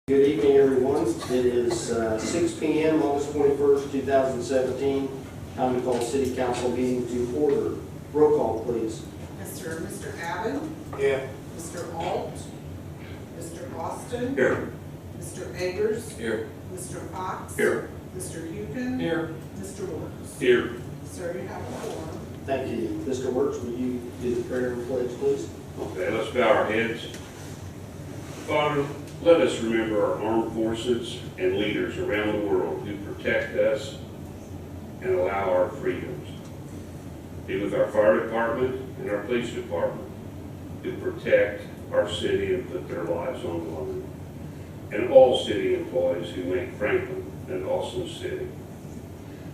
Good evening, everyone. It is 6 p.m., August 21st, 2017. Time to call City Council meeting to order. Roll call, please. Mr. Abbott? Here. Mr. Alt? Mr. Austin? Here. Mr. Eggers? Here. Mr. Fox? Here. Mr. Hukin? Here. Mr. Woods? Here. Sir, you have a quorum. Thank you. Mr. Works, will you do the prayer and pledge, please? Okay, let's bow our heads. Father, let us remember our armed forces and leaders around the world who protect us and allow our freedoms. Be with our fire department and our police department who protect our city and put their lives on the line. And all city employees who make Franklin an awesome city.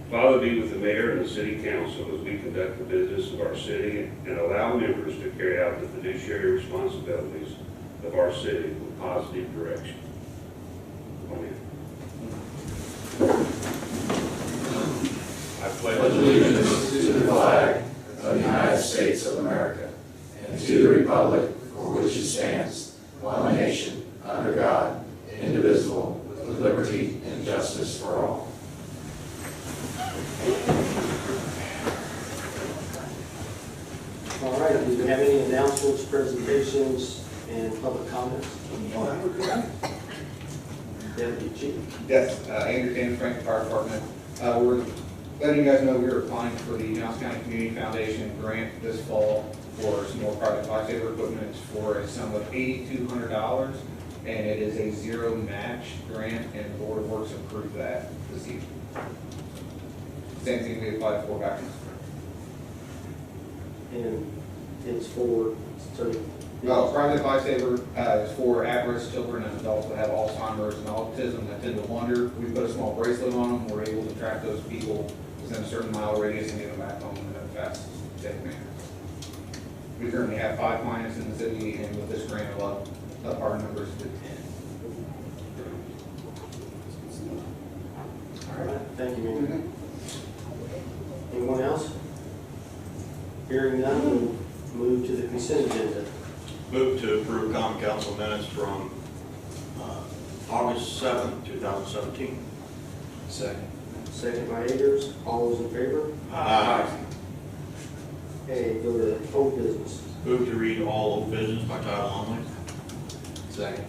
Father, be with the mayor and the city council as we conduct the business of our city and allow members to carry out the fiduciary responsibilities of our city with positive direction. Amen. I pledge pledge allegiance to the flag of the United States of America and to the republic for which it stands, one nation, under God, indivisible, with liberty and justice for all. All right, do we have any announcements, presentations, and public comments? Deputy Chief. Yes, Andrew Taylor, Franklin Fire Department. We're letting you guys know we're applying for the Johnson County Community Foundation grant this fall for some more private lifesaver equipment for a sum of $8,200, and it is a zero match grant, and the Board of Works approved that this evening. Same thing we applied for back in the spring. And it's for, Private lifesaver is for at-risk children and adults that have Alzheimer's and autism that tend to wander. We put a small bracelet on them. We're able to track those people within a certain mile radius and get them back home in a fast, safe manner. We currently have 5 clients in the city, and with this grant, we'll up our numbers to 10. all right, thank you, Andrew. Anyone else? Hearing none, we'll move to the consent agenda. Move to approve common council minutes from August 7th, 2017. Second. Second by Eggers. All those in favor? Aye. Okay, go to old business. Move to read all old business by title only. Second.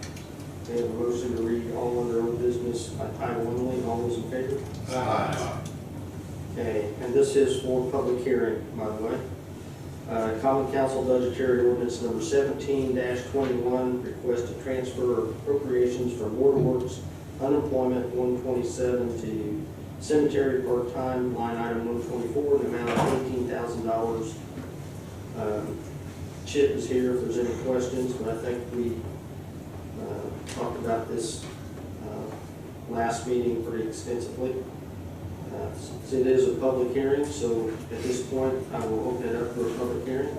We have a motion to read all under old business by title only. All those in favor? Aye. Okay, and this is for public hearing, by the way. Common Council budgetary ordinance number 17-21, request to transfer appropriations from waterworks unemployment 127 to cemetery part-time line item 124 in the amount of $18,000. Chip is here if there's any questions, but I think we talked about this last meeting pretty extensively. So it is a public hearing, so at this point, I will open it up for a public hearing.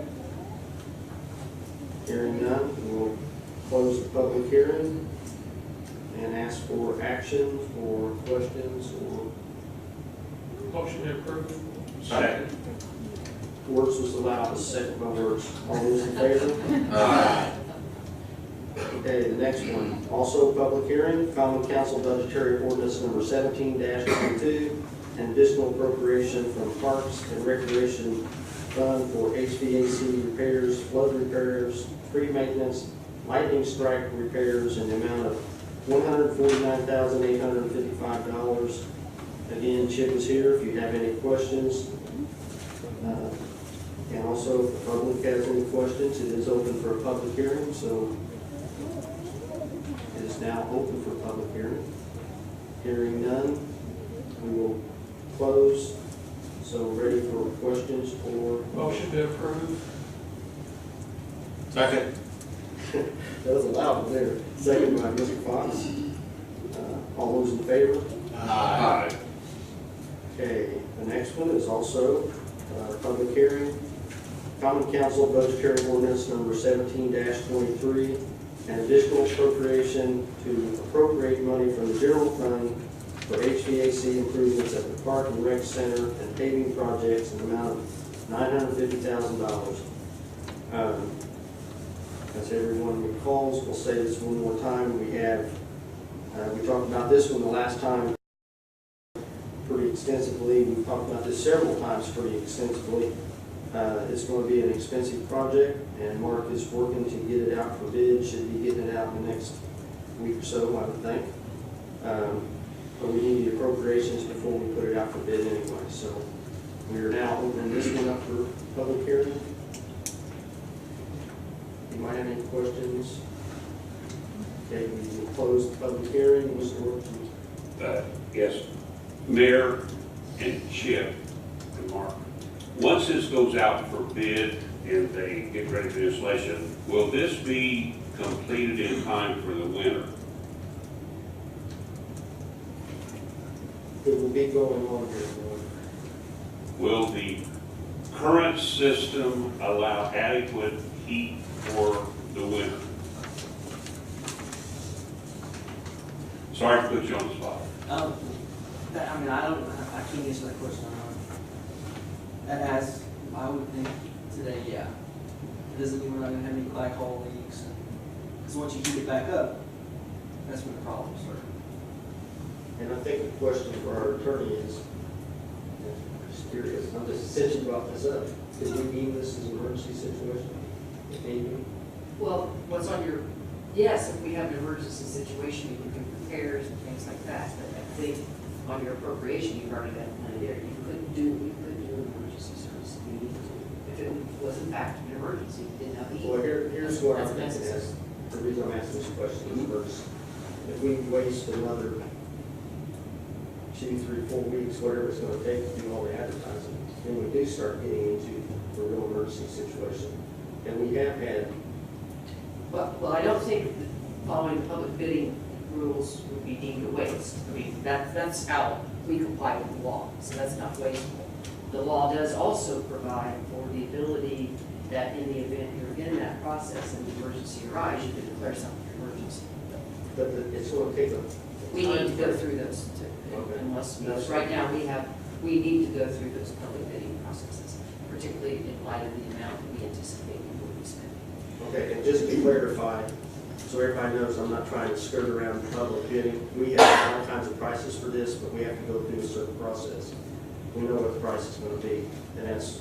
Hearing none, we'll close the public hearing and ask for action or questions or... Motion to approve. Second. Works was allowed, a second by Works. All those in favor? Aye. Okay, the next one, also a public hearing, Common Council budgetary ordinance number 17-22, an additional appropriation from Parks and Recreation Fund for HVAC repairs, flood repairs, tree maintenance, lightning strike repairs in the amount of $149,855. Again, Chip is here if you have any questions. And also, if the public has any questions, it is open for a public hearing, so it is now open for public hearing. Hearing none, we will close. So ready for questions or... Motion to approve. Second. That was a loud one there. Second by Mr. Fox. All those in favor? Aye. Okay, the next one is also a public hearing. Common Council budgetary ordinance number 17-23, an additional appropriation to appropriate money from the general fund for HVAC improvements at the Park and Rec Center and paving projects in the amount of $950,000. As everyone recalls, we'll say this one more time, we have We talked about this one the last time pretty extensively. We've talked about this several times pretty extensively. It's going to be an expensive project, and Mark is working to get it out for bid. Should be getting it out in the next week or so, I would think. But we need the appropriations before we put it out for bid anyway. So we are now opening this one up for public hearing. You might have any questions? Okay, we will close the public hearing. Mr. Wilson? Yes, Mayor and Chip and Mark, once this goes out for bid and they get ready for installation, will this be completed in time for the winter? It will be going on here. Will the current system allow adequate heat for the winter? Sorry to put you on the spot. I can't answer that question. As I would think today, yeah. It doesn't mean we're not gonna have any black hole leaks. Because once you heat it back up, that's when the problems start. And I think the question for our attorney is, just curious, I'm just, since you brought this up, could we deem this as an emergency situation? If need be? Well, what's on your, yes, if we have an emergency situation, you can do repairs and things like that, but I think on your appropriation, you've already got money there. You couldn't do an emergency service. You need to. If it was in fact an emergency, you didn't have the heat. Well, here's what I'm That's thinking necessary. is, the reason I'm asking this question is first, if we waste another 2, 3, 4 weeks, whatever it's gonna take to do all the advertising, then we do start getting into a real emergency situation. And we have had, Well, I don't think that following the public bidding rules would be deemed a waste. I mean, that's how we comply with the law, so that's not wasteful. The law does also provide for the ability that in the event you're in that process and the emergency arises, you can declare something an emergency. but it's gonna take a. We need to go through those too, Okay. unless, because right now we need to go through those public bidding processes, particularly in light of the amount that we anticipate we will be spending. Okay, and just to clarify, so everybody knows I'm not trying to skirt around public bidding. We have all kinds of prices for this, but we have to go through a certain process. We know what the price is gonna be, and that's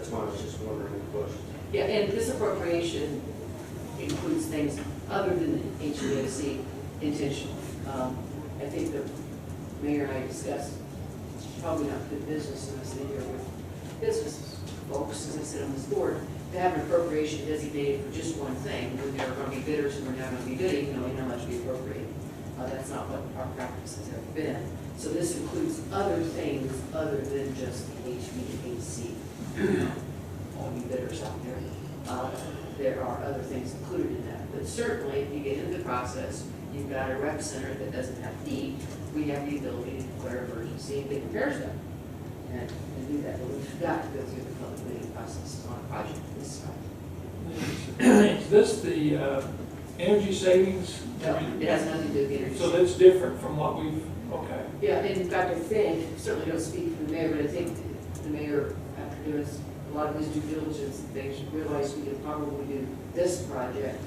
why I was just wondering the question. Yeah, and this appropriation includes things other than the HVAC intentional. I think the mayor and I discussed, probably not good business in this year with business folks, as I said on this board, to have an appropriation designated for just one thing, when there are going to be bidders and we're not going to be bidding, knowing how much we appropriate. That's not what our practice has ever been. So this includes other things other than just the HVAC. All you bidders out there. There are other things included in that. But certainly, if you get into the process, you've got a rec center that doesn't have heat, we have the ability to declare emergency and get repairs done. And do that, but we've got to go through the public bidding process on a project of this size. Is this the energy savings? No, it has nothing to do with the energy. So that's different from what we've, okay. Yeah, and in fact, I think, certainly don't speak for the mayor, but I think the mayor, after doing a lot of his due diligence and things, realized we could probably do this project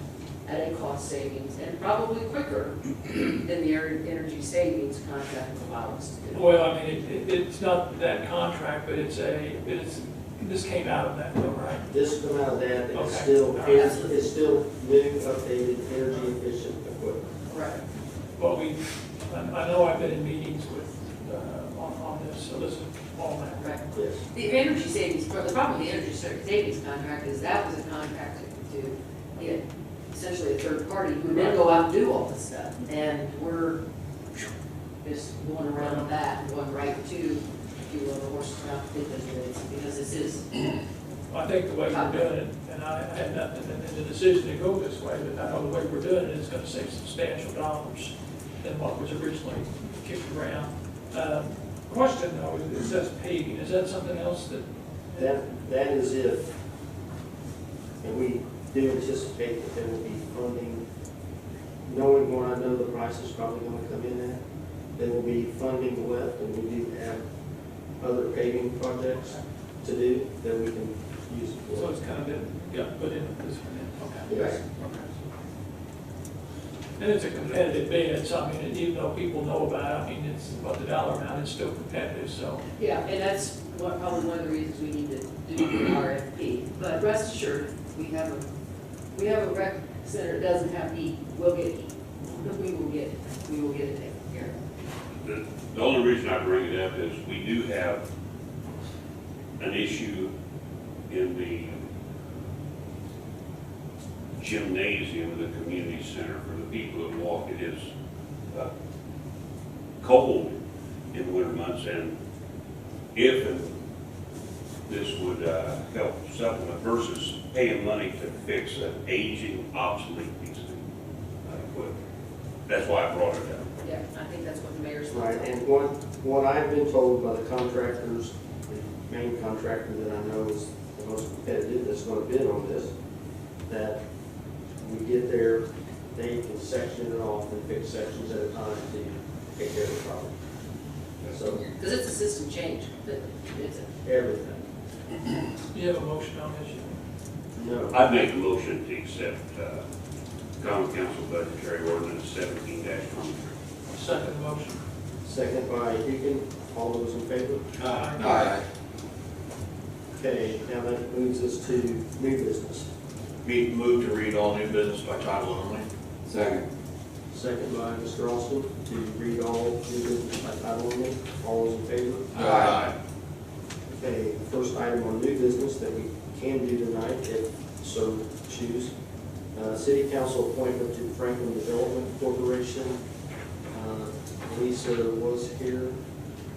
at a cost savings and probably quicker than the energy savings contract will allow us to do. Well, I mean, it's not that contract, but this came out of that though, right? This come out of that, and it's Okay. still, All right. it's still new, updated, energy efficient equipment. Right. Well, I know I've been in meetings with, on this, so this is all that. Right. Yes. The energy savings, the problem with the energy savings contract is that was a contract to get essentially a third party who would then go out and do all this stuff. And we're just going around with that and going right to, if you will, the horse's mouth to get those rates, because this is, I think the way we're doing it, and I had nothing in the decision to go this way, but I know the way we're doing it is going to save substantial dollars than what was originally kicked around. Question though, it says paving, is that something else that? That is if, and we do anticipate that there will be funding, knowing what I know the price is probably going to come in at, there will be funding left, and we do have other paving projects to do that we can use it So for. it's kind of been, got put in this one, okay. Yes. Okay. And it's a competitive bid, so I mean, even though people know about it, I mean, it's, what the dollar amount is still competitive, so. Yeah, and that's probably one of the reasons we need to do the RFP. But rest assured, we have a rec center that doesn't have heat, we'll get heat. We will get it taken care of. The only reason I bring it up is we do have an issue in the gymnasium of the community center for the people that walk. It is cold in winter months, and if this would help supplement versus paying money to fix an aging, obsolete piece of equipment. That's why I brought it up. Yeah, I think that's what the mayor's. Right, and what I've been told by the contractors, the main contractor that I know is the most competitive that's gonna bid on this, that we get there, they can section it off and fix sections at a time to take care of the problem. So, Because it's a system change, but it's everything. Do you have a motion on this? No. I'd make a motion to accept common council budgetary ordinance 17-23. Second motion. Second by Deacon, all those in favor? Aye. Okay, now that moves us to new business. Move to read all new business by title only. Second. Second by Mr. Austin to read all new business by title only. All those in favor? Aye. Okay, the first item on new business that we can do tonight, if so choose. City council appointment to Franklin Development Corporation. Lisa was here.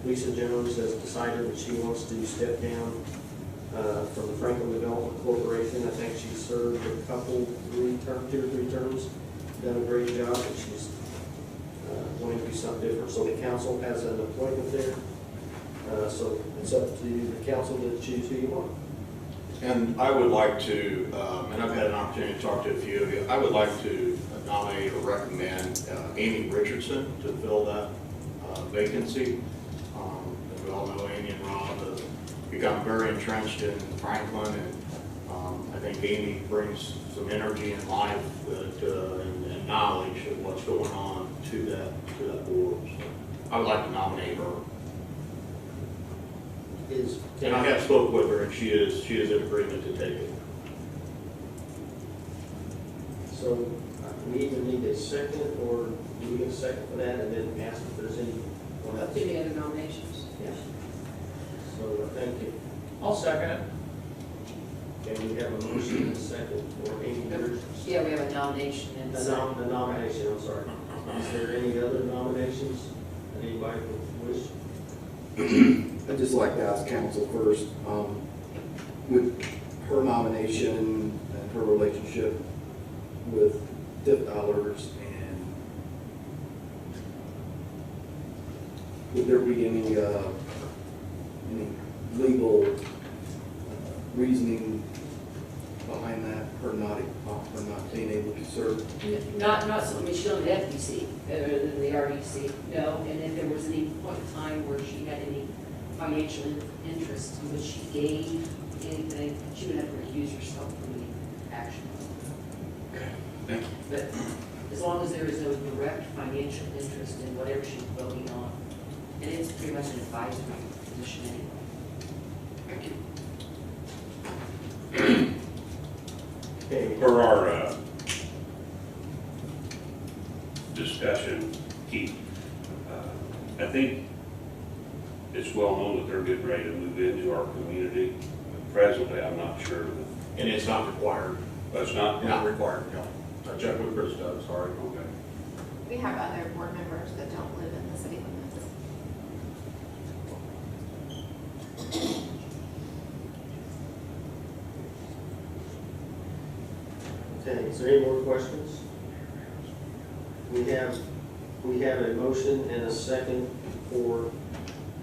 Lisa Jones has decided that she wants to step down from the Franklin Development Corporation. I think she served a couple, 2 or 3 terms, done a great job, and she's wanting to do something different. So the council has an appointment there. So it's up to the council to choose who you want. And I would like to, and I've had an opportunity to talk to a few of you, I would like to nominate or recommend Amy Richardson to fill that vacancy. As we all know, Amy and Rob have become very entrenched in Franklin, and I think Amy brings some energy and life and knowledge of what's going on to that board. So I would like to nominate her. And I have spoke with her, and she is in agreement to take it. So we either need a second, or do we get a second for that, and then ask if there's any. any other nominations. Yeah. So thank you. I'll second it. Okay, we have a motion and a second for Amy Richardson. Yeah, we have a nomination and A nomination, I'm sorry. Is there any other nominations that anybody would wish? I'd just like to ask council first, with her nomination and her relationship with tip dollars, and would there be any legal reasoning behind that, her not being able to serve? Not so, I mean, she's on the FDC, other than the RDC, no, and if there was any point in time where she had any financial interest in which she gained anything, she would have to recuse herself from the action. Okay, thank you. But as long as there is no direct financial interest in whatever she's voting on, and it's pretty much an advisory position anyway. Thank you. Okay, For our discussion, Keith, I think it's well known that they're getting ready to move into our community. Presently, I'm not sure. And it's not required. That's not. Not required, no. I checked with Krista, sorry. Okay. We have other board members that don't live in the city limits. okay, is there any more questions? We have a motion and a second for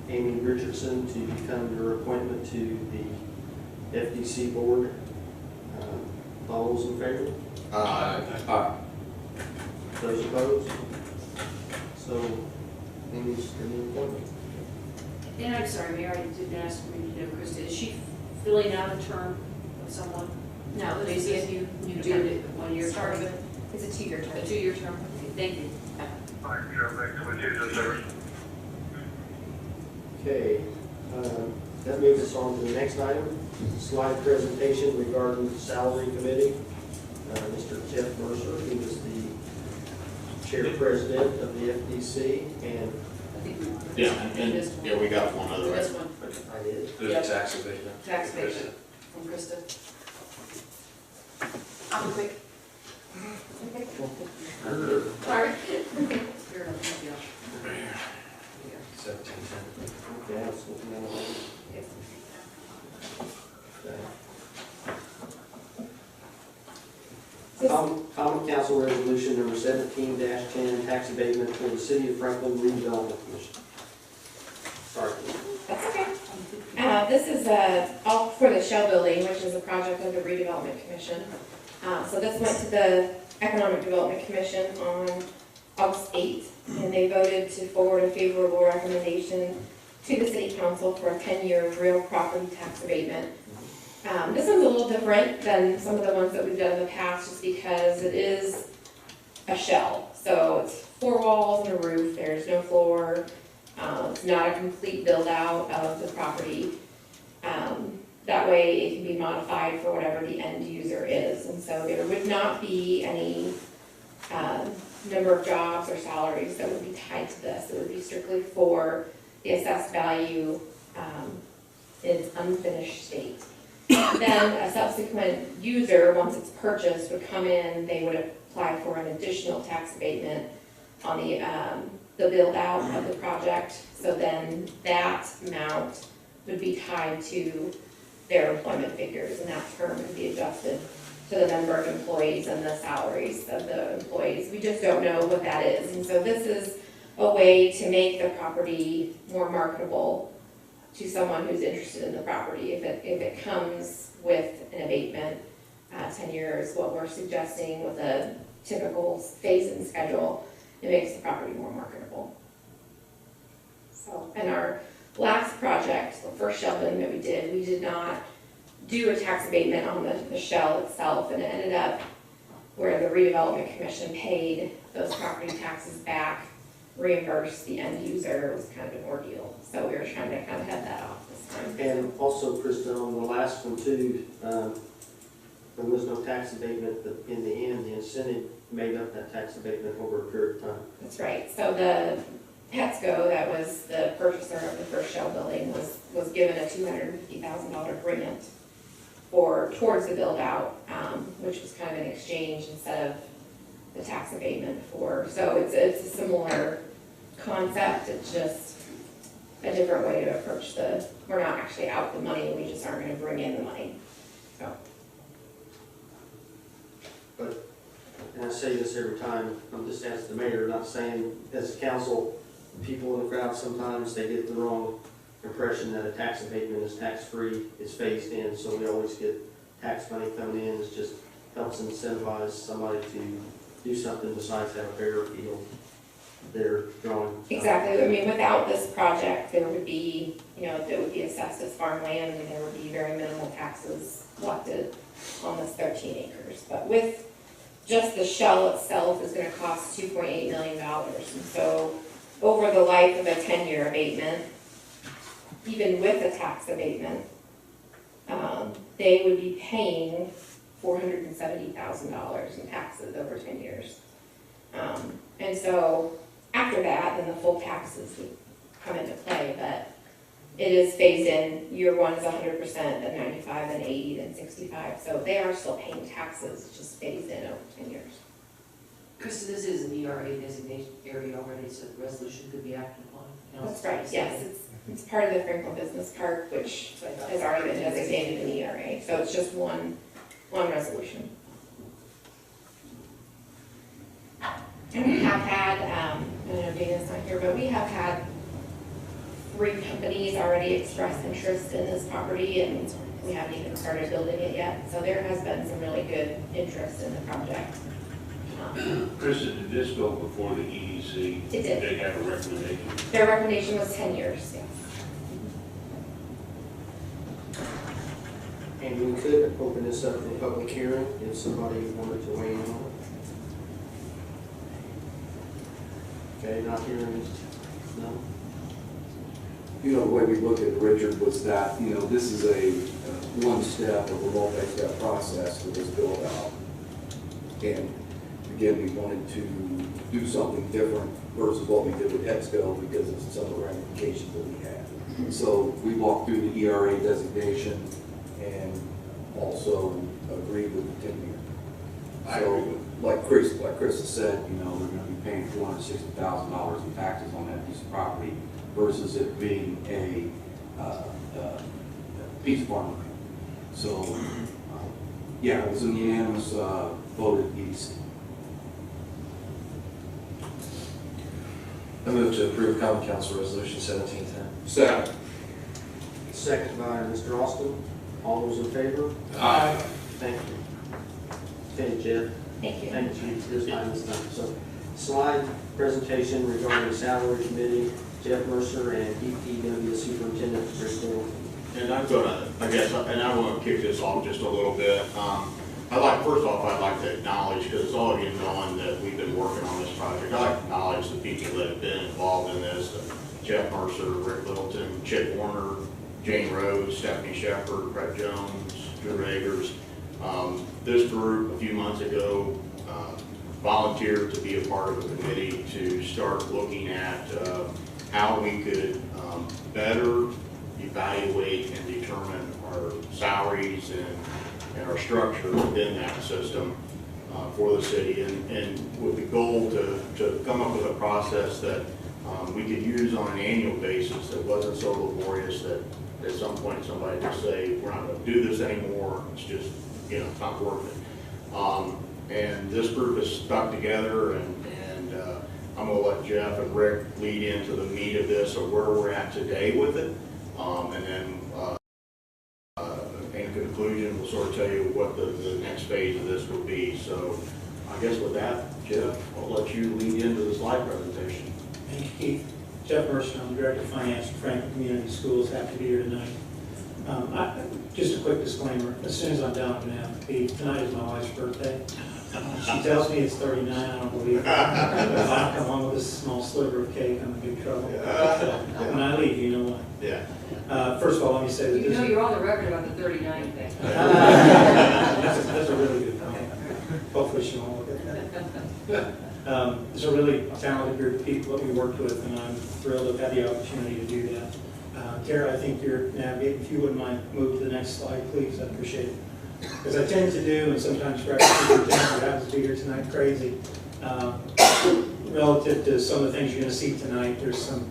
Amy Richardson to become your appointment to the FDC board. All those in favor? Aye. Those opposed? So, Amy's the new appointment. And I'm sorry, Mayor, I didn't ask you to know, Krista, is she filling out a term of someone? No, They this see is if you do it 1 year starting term? It's a 2-year term. A 2-year term? Okay, thank you. Okay, that moves us on to the next item, slide presentation regarding the salary committee. Mr. Jeff Mercer, he was the chair president of the FDC, and I think we. Yeah, and, yeah, we got one other. This one, I did. Yeah. tax abatement. tax abatement from Krista. I'm quick. Sorry. Here, I'll help you out. 1710. Okay, I was looking at it. Yes. Common Council Resolution number 17-10, tax abatement for the City of Franklin Redevelopment Commission. Sorry. That's okay. This is all for the Shell Building, which is a project of the Redevelopment Commission. So this went to the Economic Development Commission on August 8th, and they voted to forward a favorable recommendation to the City Council for a 10-year real property tax abatement. This one's a little different than some of the ones that we've done in the past, just because it is a shell. So it's 4 walls and a roof, there's no floor. It's not a complete build-out of the property. That way it can be modified for whatever the end user is. And so there would not be any number of jobs or salaries that would be tied to this. It would be strictly for the assessed value in its unfinished state. Then a subsequent user, once it's purchased, would come in, they would apply for an additional tax abatement on the build-out of the project. So then that amount would be tied to their employment figures, and that term would be adjusted to the number of employees and the salaries of the employees. We just don't know what that is. And so this is a way to make the property more marketable to someone who's interested in the property. If it comes with an abatement, 10 years, what we're suggesting with a typical phase-in schedule, it makes the property more marketable. So, and our last project, the first shell building that we did not do a tax abatement on the shell itself, and it ended up where the redevelopment commission paid those property taxes back, reimbursed the end user. It was kind of an ordeal. So we were trying to kind of head that off this time. And also, Krista, on the last one too, there was no tax abatement, but in the end, the incentive made up that tax abatement over a period of time. That's right. So the Petsco, that was the purchaser of the first shell building, was given a $250,000 grant towards the build out, which was kind of an exchange instead of the tax abatement for. So it's a similar concept. It's just a different way to approach we're not actually out the money, we just aren't going to bring in the money. So. But, and I say this every time, I'm just asking the mayor, not saying as a council, people in the crowd, sometimes they get the wrong impression that a tax abatement is tax-free, it's phased in, so we always get tax money coming in. It just helps incentivize somebody to do something besides have a bare field they're drawing. Exactly. I mean, without this project, there would be, it would be assessed as farmland, and there would be very minimal taxes collected on this 13 acres. But with just the shell itself is going to cost $2.8 million. And so over the life of a 10-year abatement, even with a tax abatement, they would be paying $470,000 in taxes over 10 years. And so after that, then the full taxes would come into play, but it is phased in. Year one is 100%, then 95, then 80, then 65. So they are still paying taxes, it's just phased in over 10 years. Krista, this is an ERA designation area already, so the resolution could be acted upon. That's right, yes. It's part of the Franklin Business Park, which has already been designated an ERA. So it's just one resolution. And we have had, I don't know if Dana's not here, but we have had 3 companies already express interest in this property, and we haven't even started building it yet. So there has been some really good interest in the project. Krista, did this go before the EDC? It did. They have a recommendation? Their recommendation was 10 years, yes. And we could open this up for public hearing if somebody wanted to weigh in on it. Okay, not hearing, no? You know, the way we look at Richard was that, you know, this is a one step of a multi-step process for this build out. And again, we wanted to do something different versus what we did with Exco because of some of the ramifications that we had. So we walked through the ERA designation and also agreed with the 10-year. I agree So, like Chris has said, you know, we're gonna be paying $460,000 in taxes on that piece of property versus it being a piece of farmland. So, yeah, it was a unanimous vote at EDC. I move to approve Common Council Resolution 1710. Second. Second by Mr. Austin. All those in favor? Aye. Thank you. Okay, Jeff. Thank you. Thank you. This time is done. So, slide presentation regarding salary committee, Jeff Mercer and DPW Superintendent Rick Middleton. And I'm gonna, I guess, and I want to kick this off just a little bit. First off, I'd like to acknowledge, because all of you knowing that we've been working on this project, I'd like to acknowledge the people that have been involved in this. Jeff Mercer, Rick Littleton, Chip Warner, Jane Rose, Stephanie Shepard, Brett Jones, Drew Eggers. This group, a few months ago, volunteered to be a part of a committee to start looking at how we could better evaluate and determine our salaries and our structure within that system for the city, and with the goal to come up with a process that we could use on an annual basis that wasn't so laborious that at some point somebody just say, we're not going to do this anymore, it's just, you know, it's not worth it. And this group is stuck together, and I'm going to let Jeff and Rick lead into the meat of this, or where we're at today with it, and then in conclusion, we'll sort of tell you what the next phase of this will be. So I guess with that, Jeff, I'll let you lead into the slide presentation. Thank you, Keith. Jeff Mercer, I'm the Director of Finance for Franklin Community Schools. Happy to be here tonight. Just a quick disclaimer. As soon as I'm done, I'm going to have to leave. Tonight is my wife's birthday. She tells me it's 39. I don't believe it. If I don't come home with a small sliver of cake, I'm in big trouble. When I leave, you know what? Yeah. First of all, let me say that You know, you're on the record about the 39 thing. That's a really good point. Hopefully she won't look at that. There's a really talented group of people that we worked with, and I'm thrilled to have had the opportunity to do that. Tara, I think you're navigating. If you wouldn't mind, move to the next slide, please. I'd appreciate it. As I tend to do, and sometimes Director Superintendent who happens to be here tonight, crazy, relative to some of the things you're going to see tonight, there's some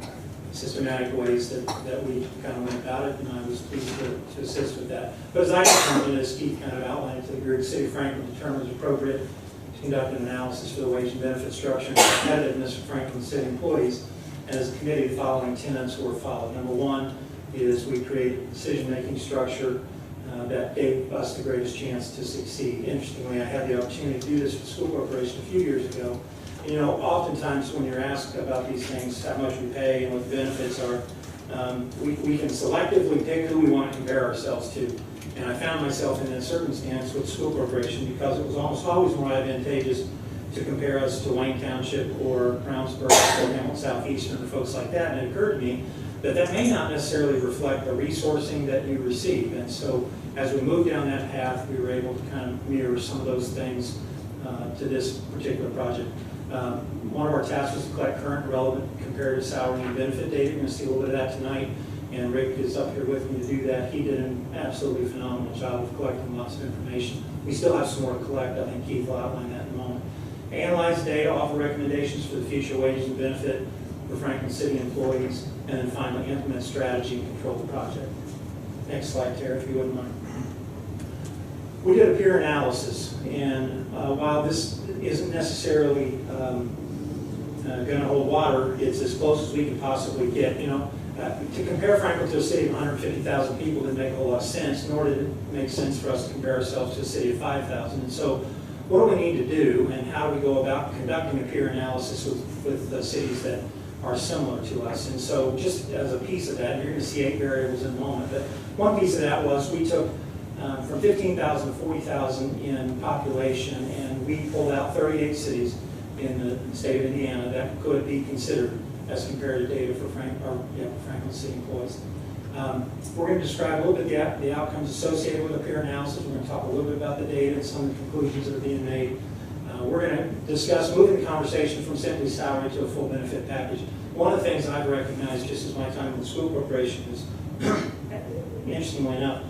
systematic ways that we kind of went about it, and I was pleased to assist with that. But as I determined, as Steve kind of outlined to the group, the City of Franklin determined it was appropriate to conduct an analysis for the wage and benefit structure and competitiveness for Franklin City employees. And as a committee, the following tenets were followed. Number one is we create a decision-making structure that gave us the greatest chance to succeed. Interestingly, I had the opportunity to do this for the school corporation a few years ago. You know, oftentimes when you're asked about these things, how much we pay and what the benefits are, we can selectively pick who we want to compare ourselves to. And I found myself in that circumstance with the school corporation because it was almost always more advantageous to compare us to Wayne Township or Brownsburg or Hamilton Southeastern or folks like that. And it occurred to me that that may not necessarily reflect the resourcing that you receive. And so as we moved down that path, we were able to kind of mirror some of those things to this particular project. One of our tasks was to collect current, relevant, comparative salary and benefit data. You're going to see a little bit of that tonight. And Rick is up here with me to do that. He did an absolutely phenomenal job of collecting lots of information. We still have some more to collect. I think Keith will outline that in a moment. Analyze data, offer recommendations for the future wages and benefit for Franklin City employees, and then finally implement strategy and control the project. Next slide, Tara, if you wouldn't mind. We did a peer analysis, and while this isn't necessarily going to hold water, it's as close as we can possibly get. You know, to compare Franklin to a city of 150,000 people didn't make a whole lot of sense, nor did it make sense for us to compare ourselves to a city of 5,000. And so what do we need to do, and how do we go about conducting a peer analysis with the cities that are similar to us? And so just as a piece of that, you're going to see 8 variables in a moment, but one piece of that was we took from 15,000 to 40,000 in population, and we pulled out 38 cities in the state of Indiana that could be considered as comparative data for Franklin City employees. We're going to describe a little bit the outcomes associated with a peer analysis. We're going to talk a little bit about the data and some of the conclusions that are being made. We're going to discuss moving the conversation from simply salary to a full benefit package. One of the things I've recognized just as my time with the school corporation is, interestingly enough,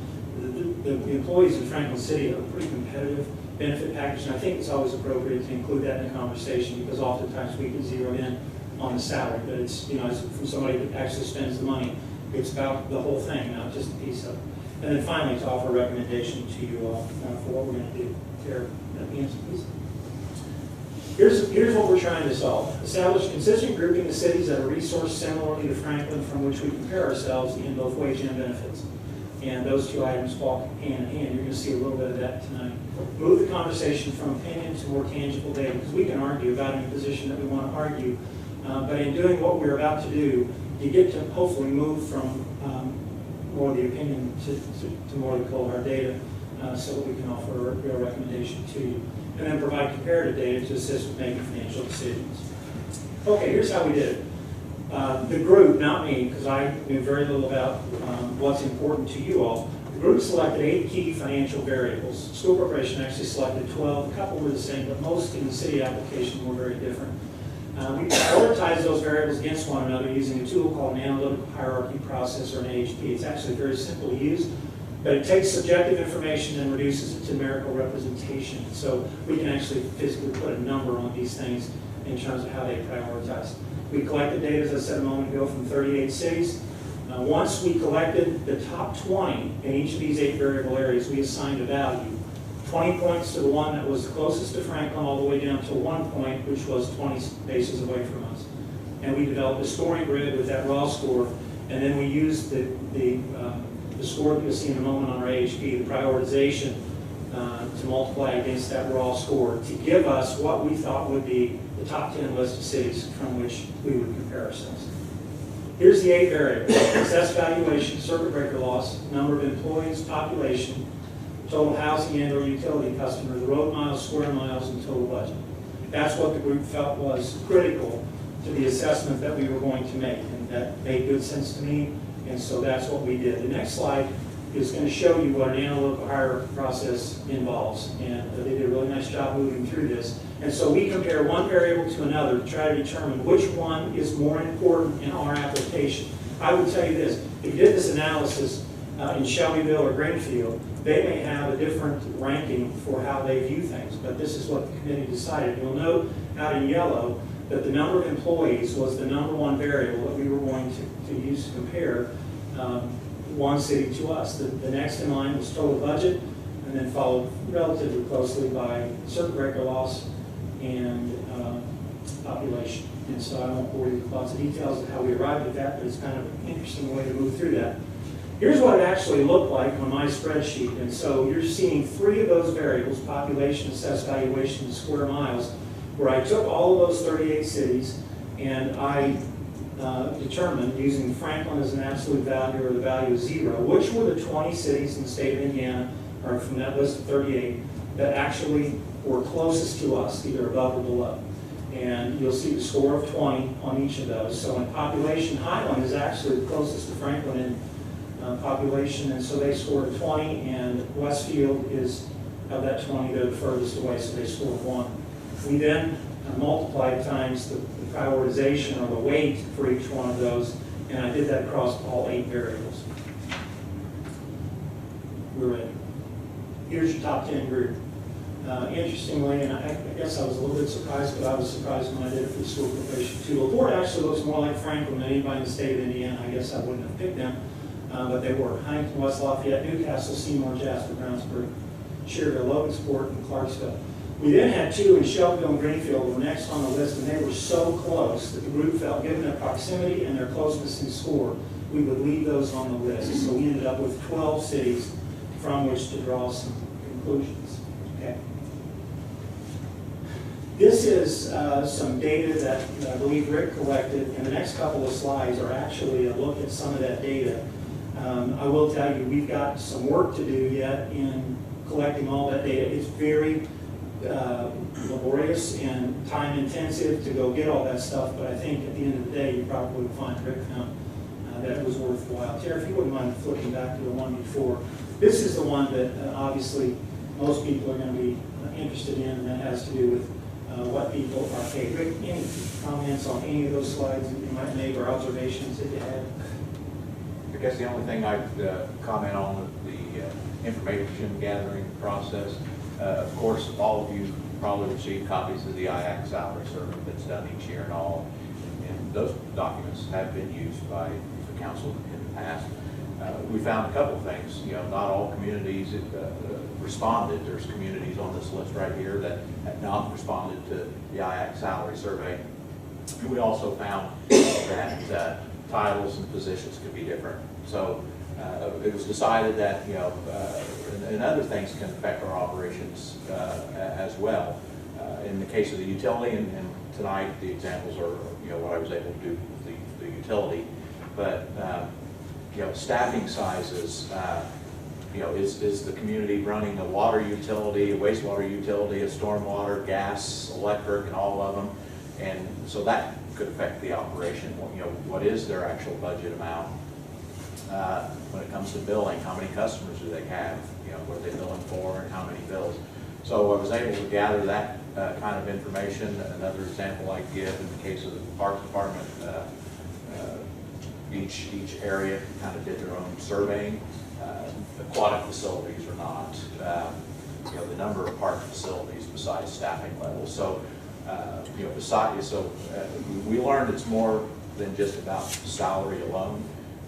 the employees in Franklin City have a pretty competitive benefit package, and I think it's always appropriate to include that in the conversation because oftentimes we can zero in on the salary, but it's, it's from somebody that actually spends the money. It's about the whole thing, not just a piece of it. And then finally, to offer a recommendation to you all for what we're going to do. Tara, that means, please. Here's what we're trying to solve. Establish consistent grouping of cities at a resource similarly to Franklin from which we compare ourselves in both wage and benefits. And those two items walk hand in hand. You're going to see a little bit of that tonight. Move the conversation from opinion to more tangible data, because we can argue about any position that we want to argue. But in doing what we're about to do, you get to hopefully move from more of the opinion to more of the cold hard data so that we can offer a real recommendation to you. And then provide comparative data to assist with making financial decisions. Okay, here's how we did it. The group, not me, because I knew very little about what's important to you all. The group selected 8 key financial variables. The school corporation actually selected 12. A couple were the same, but most in the city application were very different. We prioritized those variables against one another using a tool called an analytical hierarchy process, or an AHP. It's actually very simple to use, but it takes subjective information and reduces it to numerical representation. So we can actually physically put a number on these things in terms of how they prioritize. We collected data, as I said a moment ago, from 38 cities. Once we collected the top 20 in each of these 8 variable areas, we assigned a value. 20 points to the one that was the closest to Franklin, all the way down to 1 point, which was 20 bases away from us. And we developed a scoring grid with that raw score, and then we used the score that you'll see in a moment on our AHP, the prioritization, to multiply against that raw score to give us what we thought would be the top 10 list of cities from which we would compare ourselves. Here's the 8 variables: assessed valuation, circuit breaker loss, number of employees, population, total housing and or utility customers, road miles, square miles, and total budget. That's what the group felt was critical to the assessment that we were going to make, and that made good sense to me, and so that's what we did. The next slide is going to show you what an analytical hierarchy process involves, and they did a really nice job moving through this. And so we compare one variable to another to try to determine which one is more important in our application. I would tell you this: if you did this analysis in Shelbyville or Greenfield, they may have a different ranking for how they view things, but this is what the committee decided. You'll note out in yellow that the number of employees was the #1 variable that we were going to use to compare one city to us. The next in line was total budget, and then followed relatively closely by circuit breaker loss and population. And so I won't bore you with lots of details of how we arrived at that, but it's kind of an interesting way to move through that. Here's what it actually looked like on my spreadsheet. And so you're seeing 3 of those variables: population, assessed valuation, and square miles, where I took all of those 38 cities and I determined, using Franklin as an absolute value or the value of 0, which were the 20 cities in the state of Indiana, or from that list of 38, that actually were closest to us, either above or below. And you'll see the score of 20 on each of those. So in population, Highland is actually the closest to Franklin in population, and so they scored a 20, and Westfield is, of that 20, they're the furthest away, so they scored 1. We then multiplied times the prioritization or the weight for each one of those, and I did that across all 8 variables. We're ready. Here's your top 10 group. Interestingly, and I guess I was a little bit surprised, but I was surprised when I did it for the school corporation too. The board actually looks more like Franklin than anybody in the state of Indiana. I guess I wouldn't have picked them, but they were: Huntington, West Lafayette, Newcastle, Seymour, Jasper, Brownsburg, Schererville, Logansport, and Clarksville. We then had 2 in Shelbyville and Greenfield were next on the list, and they were so close that the group felt, given their proximity and their closeness in score, we would leave those on the list. So we ended up with 12 cities from which to draw some conclusions. Okay. This is some data that I believe Rick collected, and the next couple of slides are actually a look at some of that data. I will tell you, we've got some work to do yet in collecting all that data. It's very laborious and time intensive to go get all that stuff, but I think at the end of the day, you probably would find Rick found that it was worthwhile. Terry, if you wouldn't mind flipping back to the one before. This is the one that obviously most people are going to be interested in, and that has to do with what people are paid. Rick, any comments on any of those slides that you might make or observations that you had? I guess the only thing I'd comment on is the information gathering process. Of course, all of you probably received copies of the IAC salary survey that's done each year and all. And those documents have been used by the council in the past. We found a couple of things. You know, not all communities responded. There's communities on this list right here that have not responded to the IAC salary survey. And we also found that titles and positions could be different. So it was decided that, you know, and other things can affect our operations as well. In the case of the utility, and tonight the examples are, you know, what I was able to do with the utility. But you know, staffing sizes, you know, is the community running a water utility, a wastewater utility, a stormwater, gas, electric, and all of them? And so that could affect the operation. You know, what is their actual budget amount? When it comes to billing, how many customers do they have? You know, what are they billing for and how many bills? So I was able to gather that kind of information. Another example I give in the case of the Parks Department, each area kind of did their own surveying. Aquatic facilities or not, you know, the number of park facilities besides staffing levels. So, you know, we learned it's more than just about salary alone.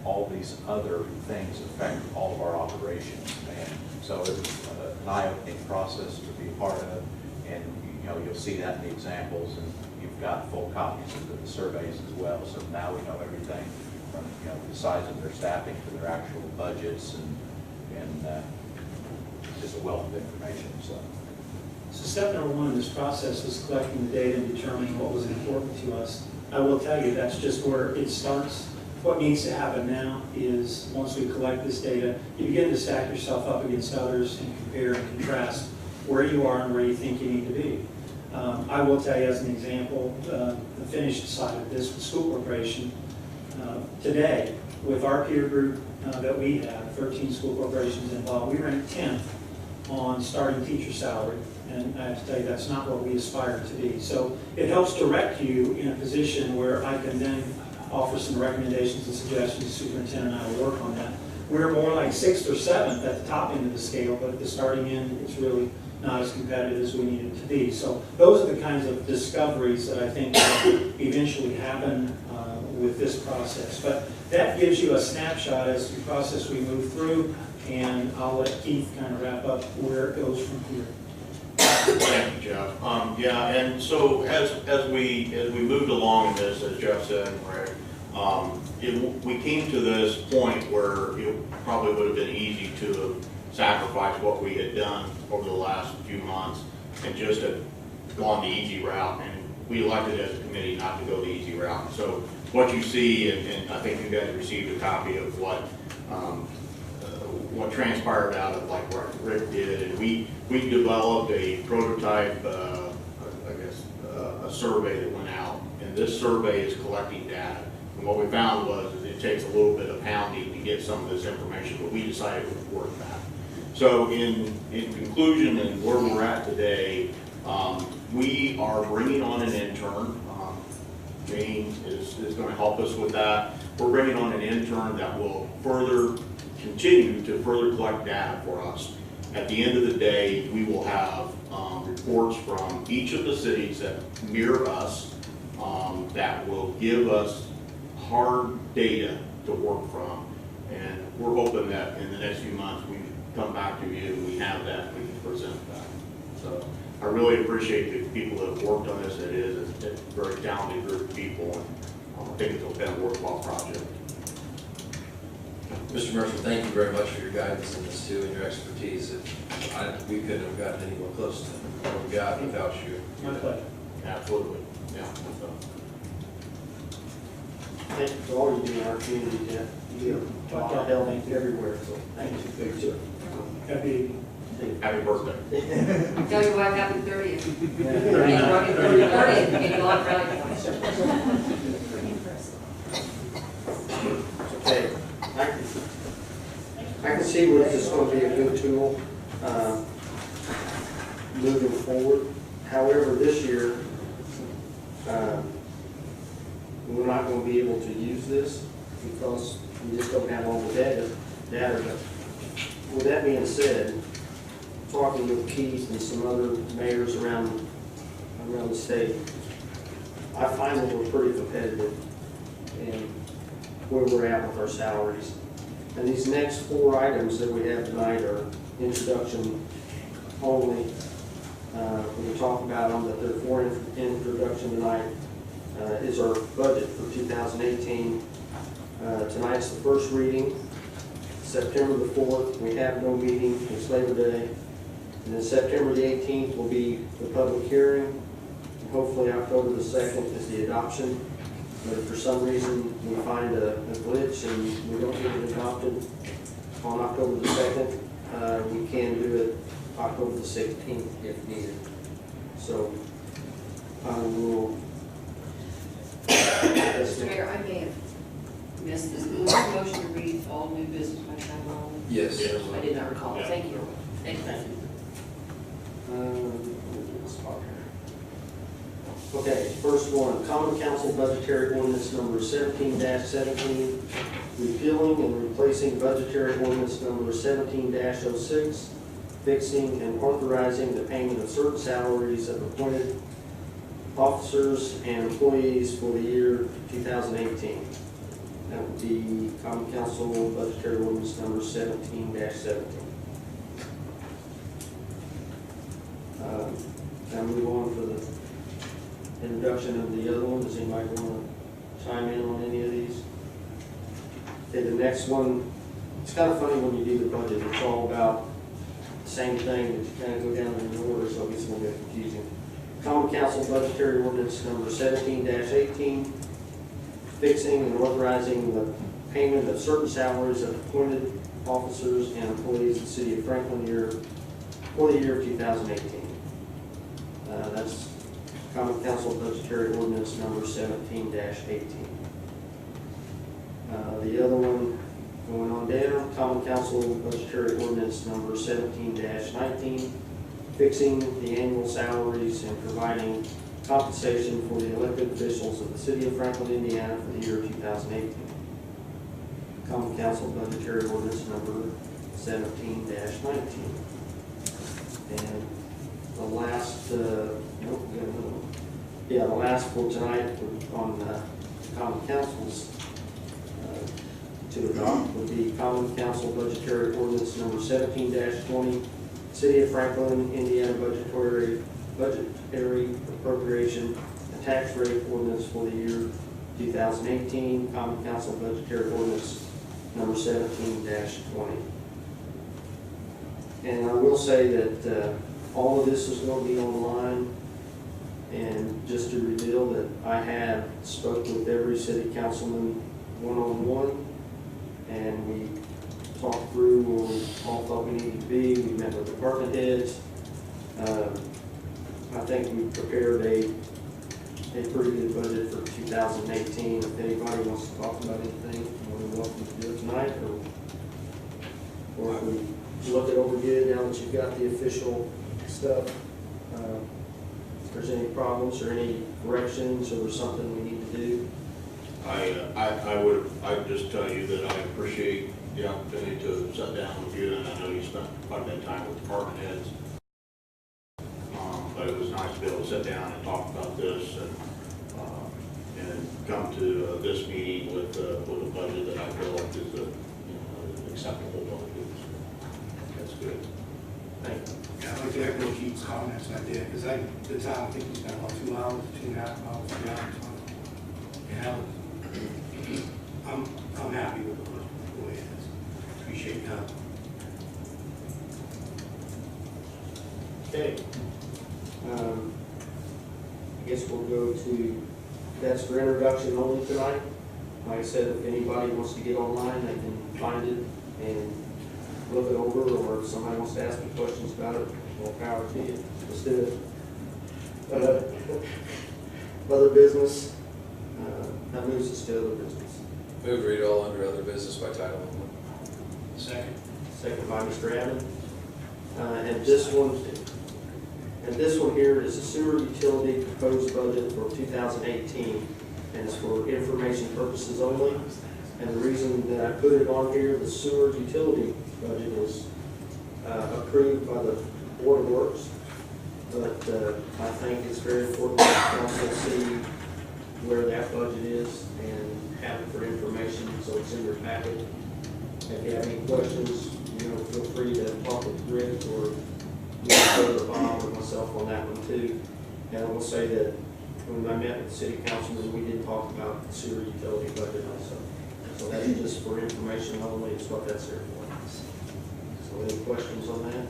All these other things affect all of our operations, and so it was an eye-opening process to be a part of. And you know, you'll see that in the examples, and you've got full copies of the surveys as well. So now we know everything from, you know, the size of their staffing to their actual budgets, and just a wealth of information. So step number one in this process was collecting the data and determining what was important to us. I will tell you, that's just where it starts. What needs to happen now is, once we collect this data, you begin to stack yourself up against others and compare and contrast where you are and where you think you need to be. I will tell you as an example, the finished side of this with School Corporation. Today, with our peer group that we have, 13 school corporations involved, we ranked 10th on starting teacher salary. And I have to tell you, that's not what we aspire to be. So it helps direct you in a position where I can then offer some recommendations and suggestions. The superintendent and I will work on that. We're more like 6th or 7th at the top end of the scale, but at the starting end, it's really not as competitive as we need it to be. So those are the kinds of discoveries that I think will eventually happen with this process. But that gives you a snapshot as to the process we move through, and I'll let Keith kind of wrap up where it goes from here. Thank you, Jeff. Yeah, and so as we moved along in this, as Jeff said, Rick, we came to this point where it probably would have been easy to sacrifice what we had done over the last few months and just have gone the easy route. And we elected as a committee not to go the easy route. So what you see, and I think you guys received a copy of what transpired out of like what Rick did, and we developed a prototype, a survey that went out, and this survey is collecting data. And what we found was it takes a little bit of pounding to get some of this information, but we decided it was worth that. So in conclusion, and where we're at today, we are bringing on an intern. Jane is going to help us with that. We're bringing on an intern that will continue to further collect data for us. At the end of the day, we will have reports from each of the cities that mirror us, that will give us hard data to work from. And we're hoping that in the next few months we come back to you, we have that, we can present that. So I really appreciate the people that have worked on this. It's a very talented group of people, and I think it's been a worthwhile project. Mr. Mercer, thank you very much for your guidance in this too, and your expertise. We couldn't have gotten anywhere close to what we got without you. My pleasure. Absolutely, yeah. Thank you for all you do in our community, Jeff. You give a lot of help everywhere, so thank you. Happy Happy birthday. Tell your wife happy 30th. Happy 30th, get you on brownie points. Okay, I can see where this is going to be a good tool moving forward. However, this year, we're not going to be able to use this because we just don't have all the data. But with that being said, talking with Keith and some other mayors around the state, I find that we're pretty competitive in where we're at with our salaries. And these next 4 items that we have tonight are introduction only. We talk about them, but they're for introduction tonight. Is our budget for 2018. Tonight's the first reading. September the 4th, we have no meeting, it's Labor Day. And then September the 18th will be the public hearing. And hopefully October the 2nd is the adoption. But if for some reason we find a glitch and we don't get it adopted on October the 2nd, we can do it October the 16th if needed. So I will. Mr. Mayor, I may have missed this. Was there a motion to read all new business by title only? Yes. I did not recall. Thank you. Thank you. Okay, first one, Common Council Budgetary Ordinance number 17-17, repealing and replacing budgetary ordinance number 17-06, fixing and authorizing the payment of certain salaries of appointed officers and employees for the year 2018. That would be Common Council Budgetary Ordinance number 17-17. Can I move on for the introduction of the other one? Does anybody want to chime in on any of these? Okay, the next one, it's kind of funny when you do the budget. It's all about the same thing, but you kind of go down in order, so it gets a little bit confusing. Common Council Budgetary Ordinance number 17-18, fixing and authorizing the payment of certain salaries of appointed officers and employees of the City of Franklin for the year of 2018. That's Common Council Budgetary Ordinance number 17-18. The other one going on down, Common Council Budgetary Ordinance number 17-19, fixing the annual salaries and providing compensation for the elected officials of the City of Franklin, Indiana for the year 2018. Common Council Budgetary Ordinance number 17-19. And the last, the last for tonight on Common Council's to adopt would be Common Council Budgetary Ordinance number 17-20, City of Franklin, Indiana budgetary appropriation and tax rate ordinance for the year 2018, Common Council Budgetary Ordinance number 17-20. And I will say that all of this is going to be online, and just to reveal that I have spoke with every city councilman one-on-one, and we talked through where we all thought we needed to be. We met with department heads. I think we prepared a pretty good budget for 2018. If anybody wants to talk about anything, we're welcome to do it tonight, or if we look it over good now that you've got the official stuff. If there's any problems or any corrections or something we need to do. I'd just tell you that I appreciate the opportunity to sit down with you, and I know you spent quite a bit of time with department heads. But it was nice to be able to sit down and talk about this and come to this meeting with a budget that I feel like is an acceptable budget. That's good. Thank you. Yeah, I'd like to echo Keith's comments, I did, because at the time, I think we spent about 2 hours, 2.5 hours, 3 hours on it. And I'm happy with the way it is. Appreciate that. Okay. I guess we'll go to, that's for introduction only tonight. Like I said, if anybody wants to get online, they can find it and look it over, or if somebody wants to ask me questions about it, more power to you. Let's do it. Other business, that moves us to other business. Move to read all under other business by title only. Second. Second by Mr. Abbott. And this one here is the sewer utility proposed budget for 2018, and it's for information purposes only. And the reason that I put it on here, the sewer utility budget is approved by the Board of Works, but I think it's very important that council see where that budget is and have it for information, so it's in your packet. If you have any questions, feel free to talk with Rick or or Bob or myself on that one too. And I will say that when I met with the city councilman, we did talk about the sewer utility budget also. So that's just for information only, it's what that's there for. So any questions on that?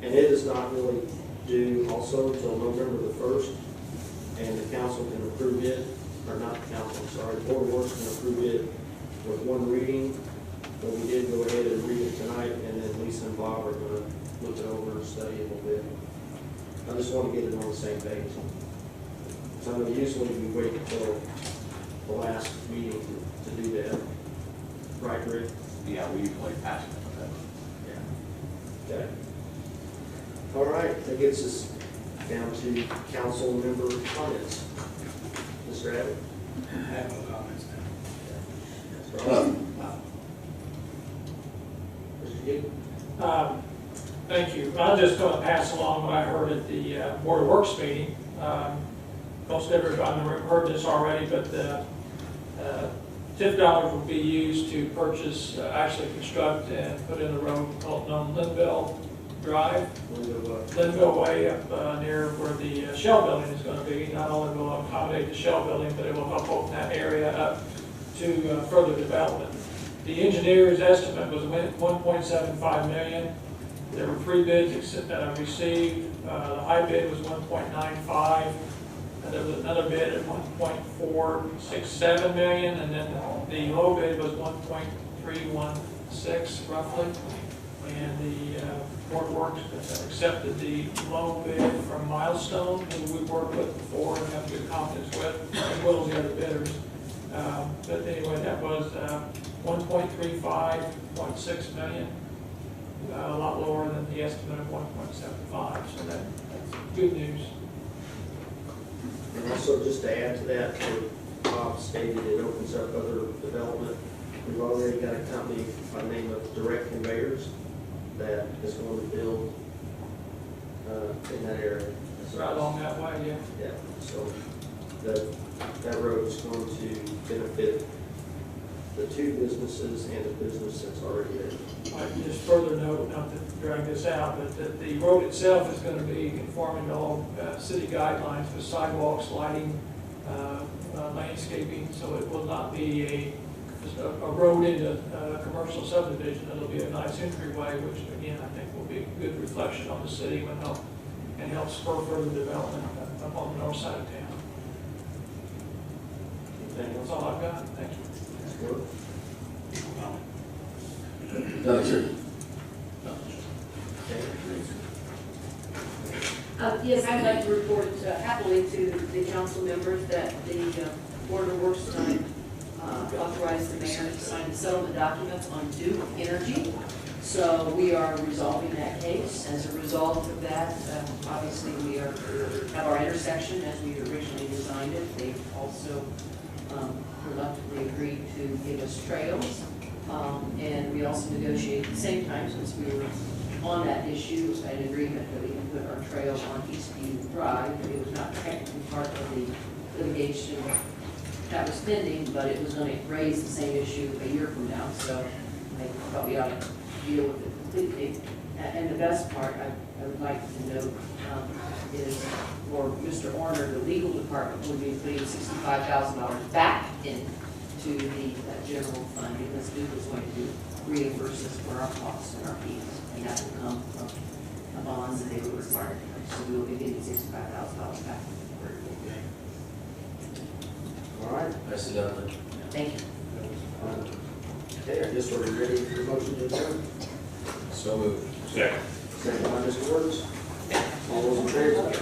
And it is not really due also until November the 1st, and the council can approve it, or not the council, I'm sorry, the Board of Works can approve it with one reading. But we did go ahead and read it tonight, and then Lisa and Bob are going to look it over and study it a little bit. I just want to get it on the same page. So usually we wait until the last meeting to do that. Right, Rick? Yeah, we usually pass it. Yeah. Okay. All right, that gets us down to council member comments. Mr. Abbott? I have no comments now. Mr. Gibb? Thank you. I'm just going to pass along what I heard at the Board of Works meeting. Most everybody heard this already, but the TIF dollars will be used to purchase, actually construct and put in a road called known Linville Drive. Linville Way up near where the Shell building is going to be. Not only will it accommodate the Shell building, but it will help open that area up to further development. The engineer's estimate was $1.75 million. There were 3 bids received. The high bid was $1.95. There was another bid at $1.467 million, and then the low bid was $1.316 roughly. And the Board of Works accepted the low bid from Milestone, who we've worked with before and have good confidence with, as well as the other bidders. But anyway, that was 1.35.6 million, a lot lower than the estimate of 1.75. So that's good news. And also, just to add to that, what Bob stated, it opens up other development. We've already got a company by the name of Direct Conveyors that is going to build in that area. It's right along that way, yeah. Yeah, so that road is going to benefit the 2 businesses and the business that's already there. Just further note, not to drag this out, but that the road itself is going to be conforming to all city guidelines for sidewalks, lighting, landscaping, so it will not be just a road into a commercial subdivision. It'll be a nice entryway, which again, I think will be a good reflection on the city and help spur further development up on the north side of town. That's all I've got. Thank you. Nothing, sir. Yes, I'd like to report happily to the council members that the Board of Works tonight authorized the mayor to sign the settlement documents on Duke Energy. So we are resolving that case. As a result of that, obviously we have our intersection as we originally designed it. They've also reluctantly agreed to give us trails. And we also negotiated at the same time, since we were on that issue, an agreement that we can put our trail on Eastview Drive. It was not technically part of the litigation that was pending, but it was going to raise the same issue a year from now. So I thought we ought to deal with it completely. And the best part I would like to note is for Mr. Orner, the legal department will be putting $65,000 back into the general fund, because Duke is going to reimburse us for our costs and our fees, and that will come from a bond that they were required. So we will be getting $65,000 back. All right. Nicely done. Thank you. Okay, I guess we're ready for the motion to adjourn. So moved. Second. Second by Mr. Wertz. All those in favor?